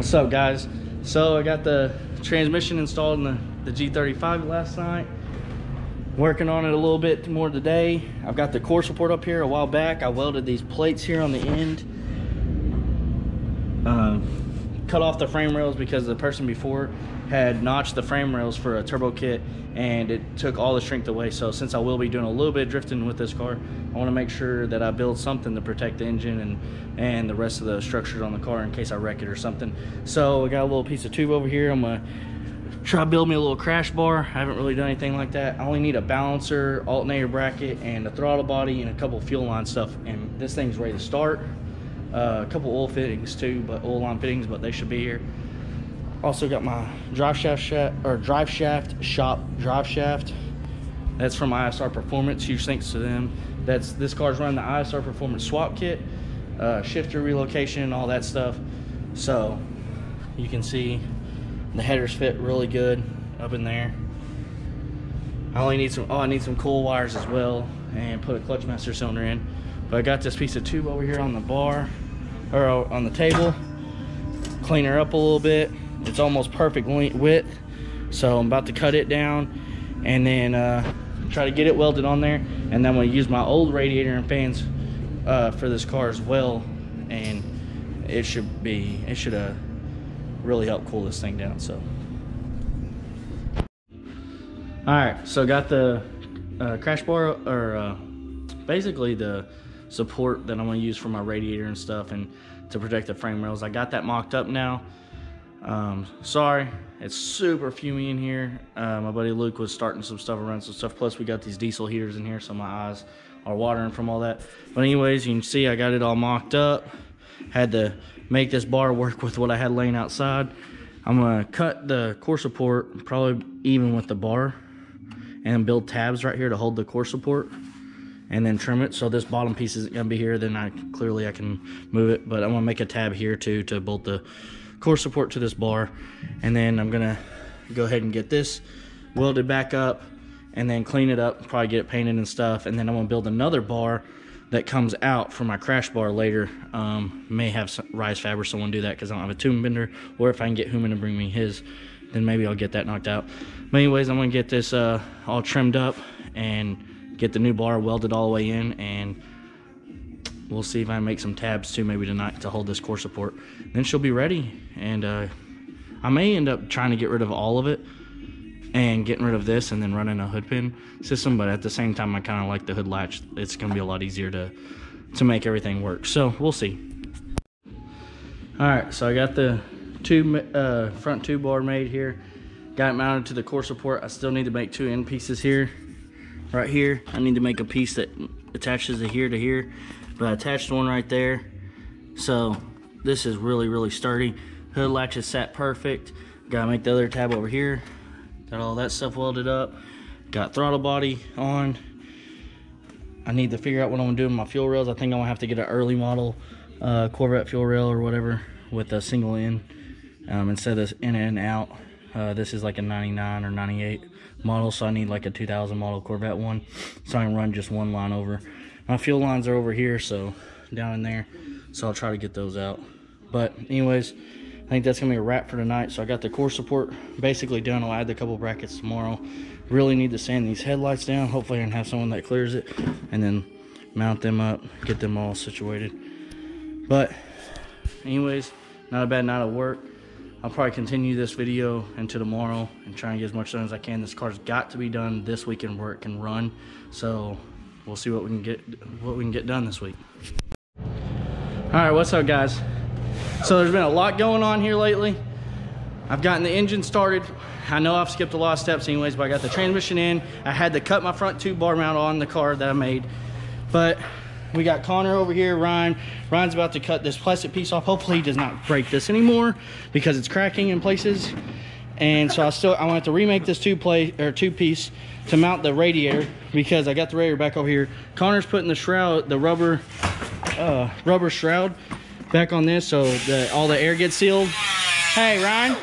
What's up, guys? So I got the transmission installed in the G35 last night. Working on it a little bit more today. I've got the core support up here. A while back I welded these plates here on the end. Cut off the frame rails because the person before had notched the frame rails for a turbo kit and it took all the strength away. So since I will be doing a little bit of drifting with this car, I want to make sure that I build something to protect the engine and the rest of the structures on the car in case I wreck it or something. So I got a little piece of tube over here. I'm gonna try to build me a little crash bar. I haven't really done anything like that. I only need a balancer, alternator bracket, and a throttle body and a couple fuel line stuff, and this thing's ready to start. A couple oil fittings too, but oil line fittings, but they should be here. Also got my drive shaft shop drive shaft. That's from ISR Performance. Huge thanks to them. This car's running the ISR Performance swap kit, shifter relocation, all that stuff. So you can see the headers fit really good up in there. I only need some. Oh, I need some coil wires as well, and put a clutch master cylinder in. But I got this piece of tube over here on the bar, or on the table. Clean her up a little bit. It's almost perfect width, so I'm about to cut it down and then try to get it welded on there. And then I'm going to use my old radiator and fans for this car as well, and it should really help cool this thing down. So all right, so got the crash bar, or basically the support that I'm going to use for my radiator and stuff and to protect the frame rails. I got that mocked up now. Sorry, it's super fumey in here. My buddy Luke was starting some stuff, around some stuff, plus we got these diesel heaters in here, so my eyes are watering from all that. But anyways, you can see I got it all mocked up. Had to make this bar work with what I had laying outside. I'm gonna cut the core support probably even with the bar and build tabs right here to hold the core support, and then trim it so this bottom piece isn't gonna be here. Then I can move it, but I'm gonna make a tab here too to bolt the core support to this bar. And then I'm gonna go ahead and get this welded back up and then clean it up, probably get it painted and stuff. And then I'm gonna build another bar that comes out for my crash bar later. May have some Rise Fab or someone do that because I don't have a tube bender, or if I can get Human to bring me his, then maybe I'll get that knocked out. But anyways, I'm gonna get this all trimmed up and get the new bar welded all the way in, and we'll see if I make some tabs too maybe tonight to hold this core support. Then she'll be ready, and I may end up trying to get rid of all of it and getting rid of this and then running a hood pin system, but at the same time I kind of like the hood latch. It's gonna be a lot easier to make everything work, so we'll see. All right, so I got the front tube bar made here, got it mounted to the core support. I still need to make two end pieces here. Right here I need to make a piece that attaches it here to here, but I attached one right there, so this is really sturdy. Hood latch is sat perfect. Gotta make the other tab over here. Got all that stuff welded up. Got throttle body on. I need to figure out what I'm gonna do with my fuel rails. I think I'm gonna have to get an early model Corvette fuel rail or whatever with a single in instead of in and out. This is like a 99 or 98 model, so I need like a 2000 model Corvette one, so I can run just one line over. My fuel lines are over here, so down in there, so I'll try to get those out. But anyways, I think that's gonna be a wrap for tonight. So I got the core support basically done. I'll add a couple brackets tomorrow. Really need to sand these headlights down. Hopefully I can have someone that clears it, and then mount them up, get them all situated. But anyways, not a bad night of work. I'll probably continue this video into tomorrow and try and get as much done as I can. This car's got to be done this weekend where it can run, so we'll see what we can get done this week. All right, what's up, guys? So there's been a lot going on here lately. I've gotten the engine started. I know I've skipped a lot of steps anyways, but I got the transmission in. I had to cut my front tube bar mount on the car that I made, but we got Connor over here, Ryan's about to cut this plastic piece off. Hopefully he does not break this anymore because it's cracking in places. And so I want to remake this two piece to mount the radiator, because I got the radiator back over here. Connor's putting the shroud, the rubber shroud back on this so that all the air gets sealed. Hey, Ryan.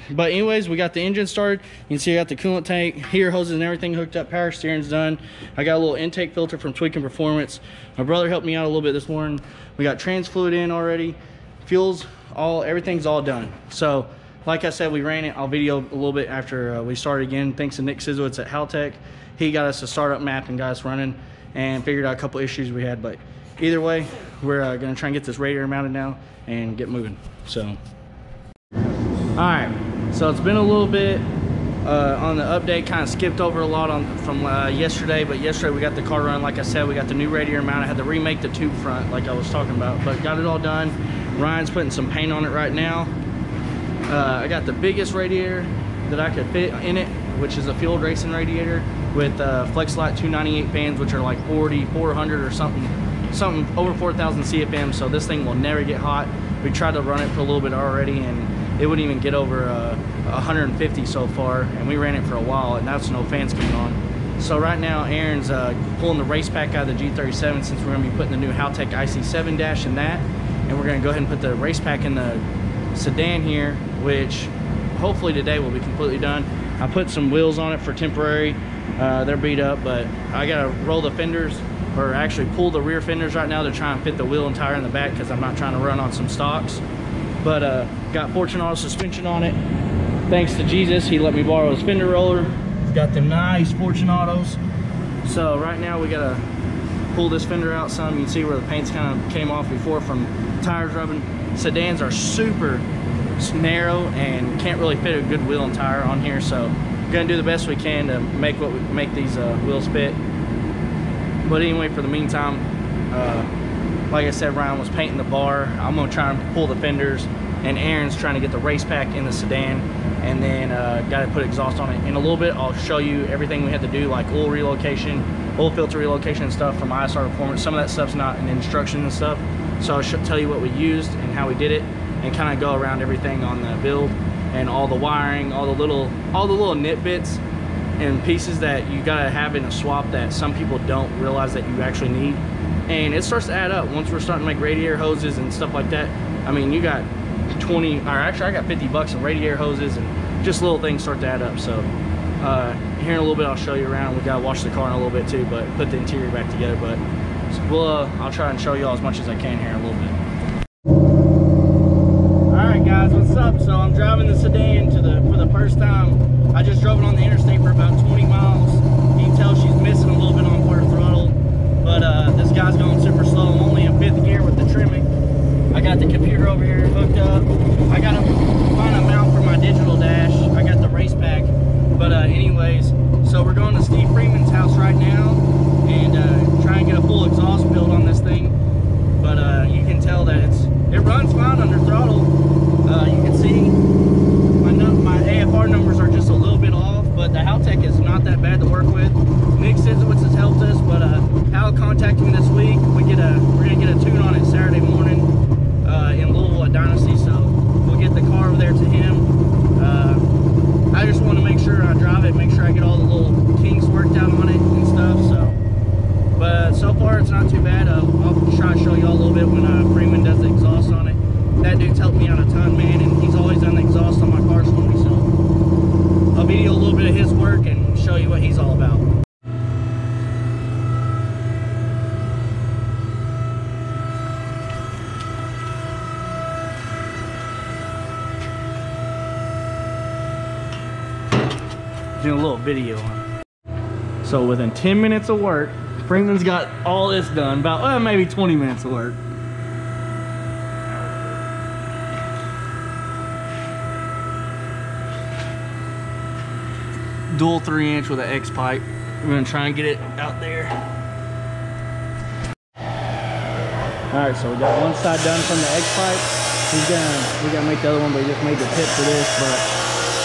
But anyways, we got the engine started. You can see I got the coolant tank, heater hoses and everything hooked up. Power steering's done. I got a little intake filter from Tweaking Performance. My brother helped me out a little bit this morning. We got trans fluid in already. Fuel's everything's all done. So like I said, we ran it. I'll video a little bit after we started again. Thanks to Nick Sizowitz at Haltech. He got us a startup map and got us running and figured out a couple issues we had. But either way, we're gonna try and get this radiator mounted now and get moving. So, all right. So it's been a little bit on the update, kind of skipped over a lot from yesterday, but yesterday we got the car running. Like I said, we got the new radiator mount. I had to remake the tube front like I was talking about, but got it all done. Ryan's putting some paint on it right now. I got the biggest radiator that I could fit in it, which is a field racing radiator with Flexlight 298 fans, which are like 400 or something over 4,000 CFM. So this thing will never get hot. We tried to run it for a little bit already, and it wouldn't even get over 150 so far, and we ran it for a while, and that's no fans coming on. So right now Aaron's pulling the race pack out of the G37, since we're going to be putting the new Haltech IC7 dash in that, and we're going to go ahead and put the race pack in the sedan here, which hopefully today will be completely done. I put some wheels on it for temporary. They're beat up, but I gotta roll the fenders, or actually pull the rear fenders right now to try and fit the wheel and tire in the back, because I'm not trying to run on some stocks. But got Fortunato suspension on it. Thanks to Jesus, he let me borrow his fender roller. Got the nice Fortunatos. So right now we gotta pull this fender out some. You can see where the paint's kind of came off before from tires rubbing. Sedans are super narrow and can't really fit a good wheel and tire on here, so we're gonna do the best we can to make these wheels fit. But anyway, for the meantime, like I said, Ryan was painting the bar. I'm gonna try and pull the fenders, and Aaron's trying to get the race pack in the sedan, and then gotta put exhaust on it. In a little bit, I'll show you everything we had to do, like oil relocation, oil filter relocation and stuff from ISR Performance. Some of that stuff's not in instruction and stuff, so I should tell you what we used and how we did it, and kind of go around everything on the build and all the wiring, all the little nit bits and pieces that you gotta have in a swap that some people don't realize that you actually need. And it starts to add up once we're starting to make radiator hoses and stuff like that. I mean, you got 20, or actually I got 50 bucks in radiator hoses, and just little things start to add up. So here in a little bit I'll show you around. We gotta wash the car in a little bit too, but put the interior back together. But I'll try and show you all as much as I can here in a little bit. Alright guys, what's up? So I'm driving the sedan for the first time. I just drove it on the interstate for about 20 miles. You can tell she's missing a little bit on quarter throttle, but this guy's going super slow. I'm only in 5th gear with the trimming. I got the computer over here hooked up. I gotta find a mount for my digital dash. I got the race pack. But anyways, so we're going to Steve Freeman's house right now and try and get a full exhaust build on this thing. But you can tell that it runs fine under throttle. You can see my AFR numbers are just a little bit off, but the Haltech is not that bad to work with. Nick Sizowitz has helped us, but Hal contacted me this week. We're gonna get a tune on it Saturday morning in Louisville at Dynasty, so we'll get the car over there to him. I just want to make sure I drive it, make sure I get all the little kinks worked out on it and stuff. So, but so far it's not too bad. I'll try to show you all a little bit when Freeman does the exhaust on it. That dude's helped me out a ton, man, and he's always done the exhaust on my cars for me. So I'll video a little bit of his work and show you what he's all about. Doing a little video on it. So within 10 minutes of work, Freeman's got all this done, about maybe 20 minutes of work. Dual 3-inch with an X pipe. We're gonna try and get it out there. All right, so we got one side done from the X pipe. We gotta make the other one, but we just made the tip for this. But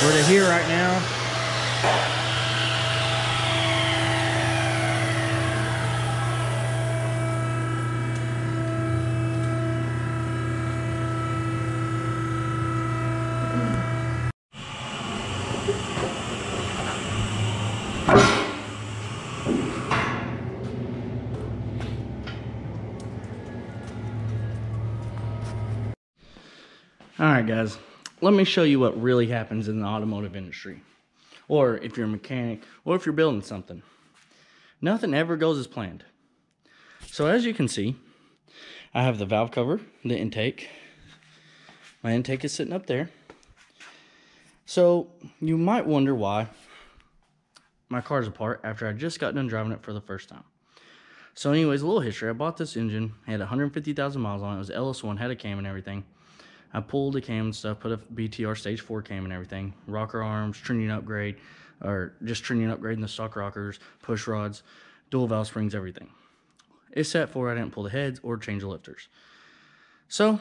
we're to here right now. All right, guys, let me show you what really happens in the automotive industry, or if you're a mechanic, or if you're building something. Nothing ever goes as planned. So as you can see, I have the valve cover, the intake, My intake is sitting up there. So you might wonder why my car's apart after I just got done driving it for the first time. So anyways, a little history. I bought this engine. It had 150,000 miles on it. It was LS1, had a cam and everything. I pulled the cam and stuff, put a BTR stage 4 cam and everything. Rocker arms, trinium upgrade, or just trinium upgrading the stock rockers, push rods, dual valve springs, everything. It's set for I didn't pull the heads or change the lifters. So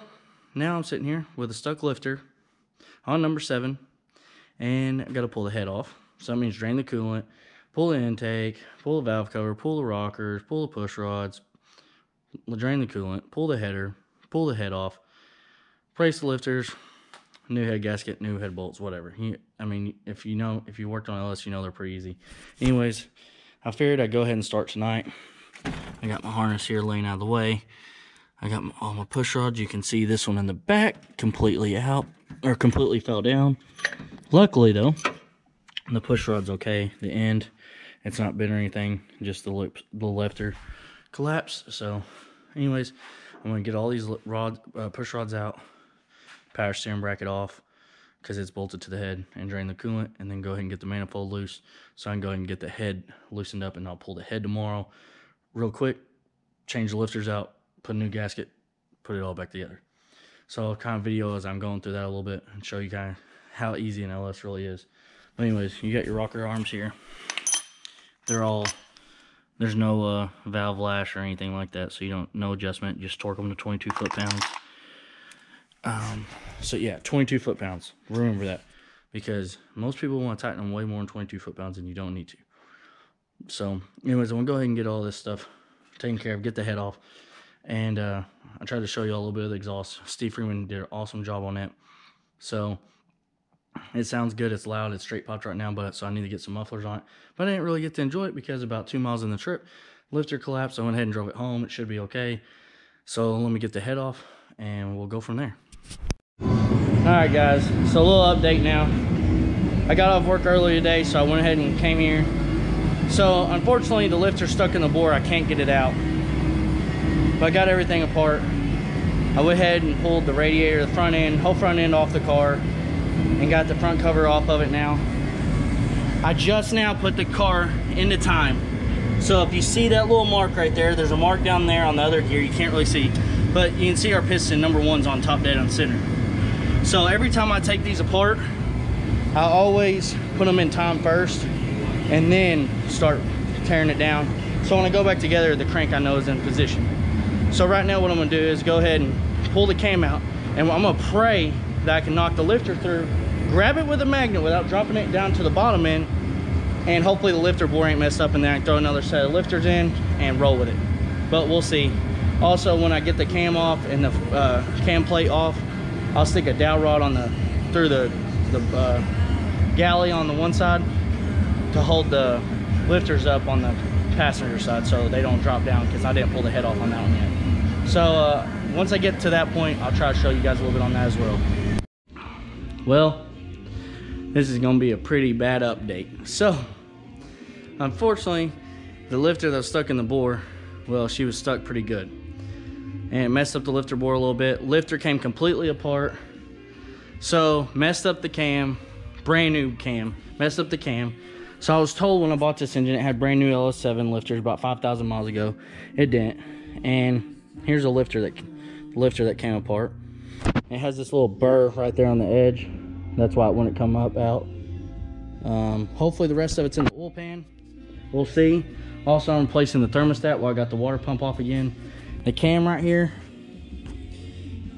now I'm sitting here with a stuck lifter on number 7, and I got to pull the head off. So that means drain the coolant, pull the intake, pull the valve cover, pull the rockers, pull the push rods, drain the coolant, pull the header, pull the head off, brace the lifters, new head gasket, new head bolts, whatever. I mean, if you worked on LS, you know they're pretty easy. Anyways, I figured I'd go ahead and start tonight. I got my harness here laying out of the way. I got all my push rods. You can see this one in the back completely out, or completely fell down. Luckily though, the push rod's okay. The end, it's not bent or anything, just the lifter collapsed. So anyways, I'm gonna get all these push rods out, power steering bracket off because it's bolted to the head, and drain the coolant, and then go ahead and get the manifold loose so I can go ahead and get the head loosened up, and I'll pull the head tomorrow real quick, change the lifters out, put a new gasket, put it all back together. So I'll kind of video as I'm going through that a little bit and show you kind of how easy an LS really is. But anyways, you got your rocker arms here. There's no valve lash or anything like that, so you don't, no adjustment, just torque them to 22 foot-pounds. So yeah, 22 foot-pounds, remember that, because most people want to tighten them way more than 22 foot-pounds, and you don't need to. So anyways, I'm gonna go ahead and get all this stuff taken care of, get the head off, and I tried to show you a little bit of the exhaust. Steve Freeman did an awesome job on that. So it sounds good, it's loud, it's straight popped right now, but so I need to get some mufflers on it. But I didn't really get to enjoy it because about 2 miles in the trip, lifter collapsed. I went ahead and drove it home. It should be okay. So let me get the head off and we'll go from there. Alright guys, so a little update now. I got off work early today, so I went ahead and came here. So unfortunately the lifter's stuck in the bore, I can't get it out. But I got everything apart. I went ahead and pulled the radiator, the front end, whole front end off the car, and got the front cover off of it now. I just now put the car into time. So if you see that little mark right there, there's a mark down there on the other gear, you can't really see, but you can see our piston number 1's on top dead on center. So every time I take these apart, I always put them in time first and then start tearing it down. So when I go back together, the crank I know is in position. So right now what I'm gonna do is go ahead and pull the cam out, and I'm gonna pray that I can knock the lifter through, grab it with a magnet without dropping it down to the bottom end, and hopefully the lifter bore ain't messed up, and then I can throw another set of lifters in and roll with it. But we'll see. Also, when I get the cam off and the cam plate off, I'll stick a dowel rod on through the galley on the one side to hold the lifters up on the passenger side so they don't drop down, because I didn't pull the head off on that one yet. So once I get to that point, I'll try to show you guys a little bit on that as well. Well, this is gonna be a pretty bad update. So unfortunately, the lifter that's stuck in the bore, well, she was stuck pretty good, and it messed up the lifter bore a little bit. Lifter came completely apart, so messed up the cam, brand new cam, messed up the cam. So I was told when I bought this engine it had brand new LS7 lifters about 5,000 miles ago. It didn't. And here's a lifter that came apart. It has this little burr right there on the edge. That's why it wouldn't come up out. Hopefully the rest of it's in the oil pan. We'll see. Also, I'm replacing the thermostat while I got the water pump off again. The cam right here,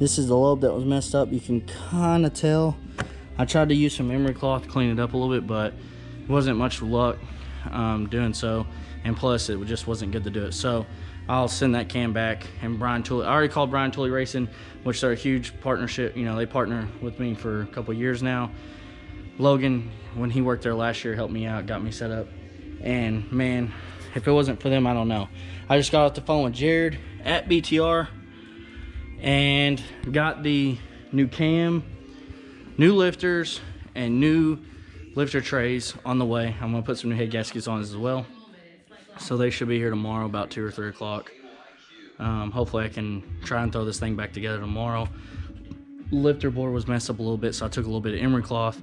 this is the lobe that was messed up. You can kind of tell. I tried to use some emery cloth to clean it up a little bit, but it wasn't much luck doing so, and plus it just wasn't good to do it. So I'll send that cam back. And Brian Tooley, I already called Brian Tooley Racing, which they're a huge partnership. You know, they partner with me for a couple years now. Logan, when he worked there last year, helped me out, got me set up, and man, if it wasn't for them, I don't know. I just got off the phone with Jared at BTR and got the new cam, new lifters, and new lifter trays on the way. I'm gonna put some new head gaskets on as well, so they should be here tomorrow about 2 or 3 o'clock. Hopefully I can try and throw this thing back together tomorrow. lifter board was messed up a little bit, so I took a little bit of emery cloth.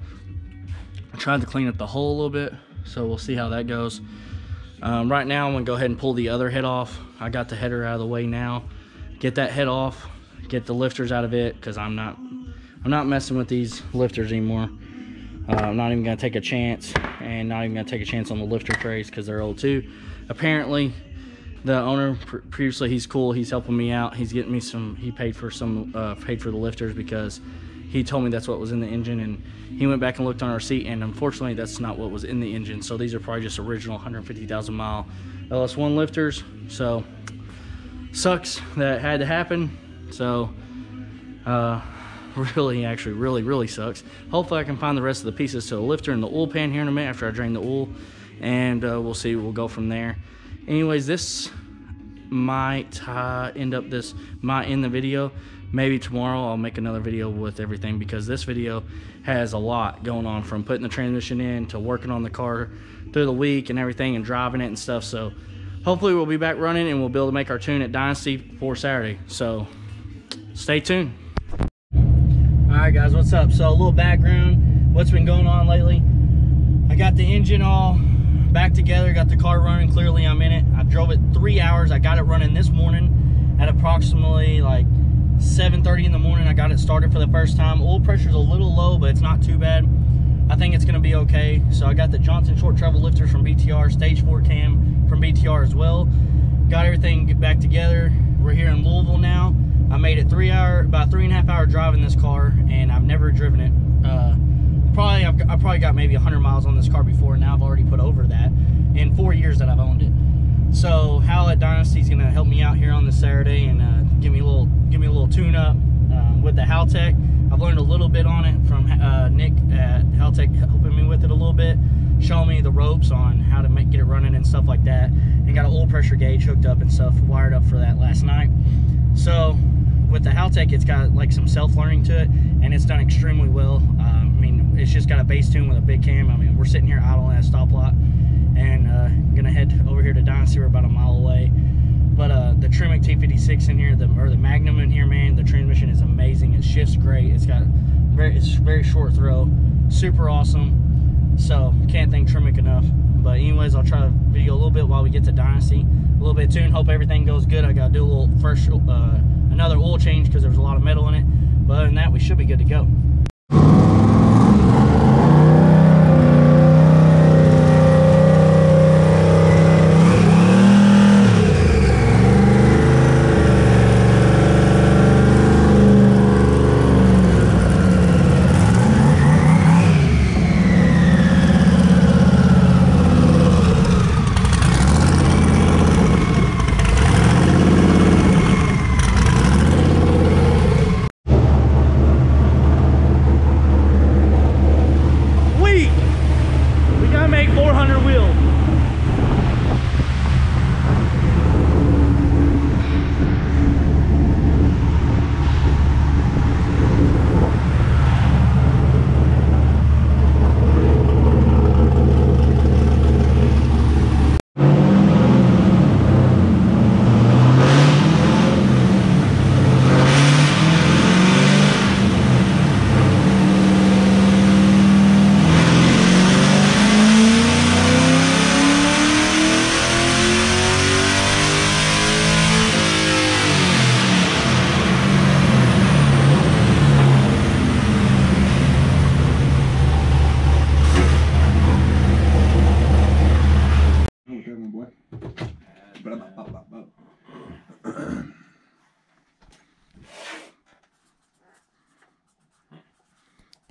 I tried to clean up the hole a little bit, so we'll see how that goes. Right now I'm gonna go ahead and pull the other head off. I got the header out of the way now. Get that head off, get the lifters out of it, because I'm not messing with these lifters anymore. I'm not even gonna take a chance, and not even gonna take a chance on the lifter trays because they're old too. Apparently the owner previously, he's cool, he's helping me out, he's getting me some, he paid for the lifters because he told me that's what was in the engine, and he went back and looked on our seat, and unfortunately that's not what was in the engine. So these are probably just original 150,000 mile LS1 lifters. So sucks that it had to happen. So really sucks. Hopefully I can find the rest of the pieces to the lifter and the oil pan here in a minute after I drain the oil, and we'll see, we'll go from there. Anyways, this might end the video. Maybe tomorrow I'll make another video with everything, because this video has a lot going on, from putting the transmission in to working on the car through the week and everything, and driving it and stuff. So hopefully we'll be back running, and we'll be able to make our tune at Dynasty for Saturday. So stay tuned. Alright guys, what's up? So a little background, what's been going on lately. I got the engine all back together, got the car running, clearly I'm in it. I drove it 3 hours. I got it running this morning at approximately like 7:30 in the morning. I got it started for the first time. Oil pressure's a little low, but it's not too bad. I think it's gonna be okay. So I got the Johnson short travel lifters from BTR, stage 4 cam from BTR as well. Got everything back together. We're here in Louisville now. I made it about 3.5 hour drive in this car, and I've never driven it. I probably got maybe 100 miles on this car before, and now I've already put over that in 4 years that I've owned it. So Hal at Dynasty is gonna help me out here on this Saturday and give me a little tune up with the Haltech. I've learned a little bit on it from Nick at Haltech, helping me with it a little bit, showing me the ropes on how to get it running and stuff like that, and got an oil pressure gauge hooked up and stuff, wired up for that last night. So with the Haltech, it's got like some self-learning to it, and it's done extremely well. I mean, it's just got a base tune with a big cam. I mean, we're sitting here idling at a stoplight, and I'm gonna head over here to Dynasty. We're about a mile away. But the Tremec T56 in here, the Magnum in here, man, the transmission is amazing. It shifts great. It's very short throw, super awesome. So can't thank Tremec enough. But anyways, I'll try to video a little bit while we get to Dynasty. A little bit tuned. Hope everything goes good. I gotta do a little another oil change because there's a lot of metal in it. But other than that, we should be good to go.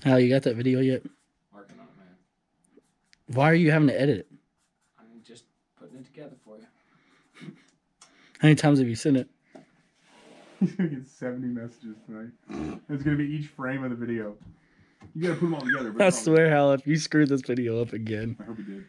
Hal, you got that video yet? Working on it, man. Why are you having to edit it? I'm just putting it together for you. How many times have you sent it? He's gonna get 70 messages tonight. It's gonna be each frame of the video. You gotta put them all together. I swear, Hal, if you screwed this video up again. I hope he did.